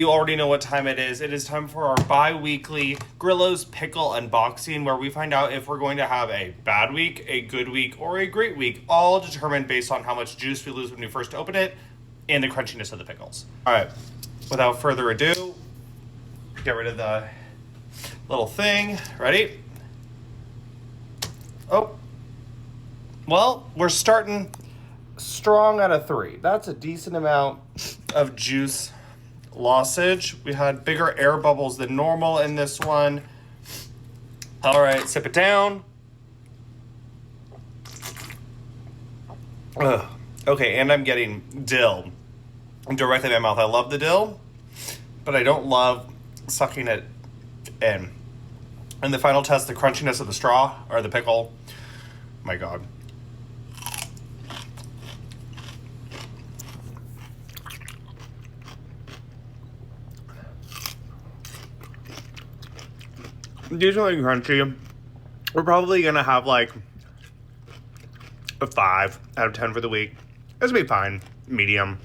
You already know what time it is. It is time for our bi-weekly Grillo's Pickle unboxing, where we find out if we're going to have a bad week, a good week, or a great week, all determined based on how much juice we lose when we first open it and the crunchiness of the pickles. All right, without further ado, get rid of the little thing. Ready? Oh, well, we're starting strong at a 3. That's a decent amount of juice lossage. We had bigger air bubbles than normal in this one. All right, sip it down. Ugh. Okay, and I'm getting dill directly in my mouth. I love the dill, but I don't love sucking it in. And the final test, the crunchiness of the straw or the pickle. My God. Decently crunchy. We're probably gonna have like a 5 out of 10 for the week. This will be fine. Medium.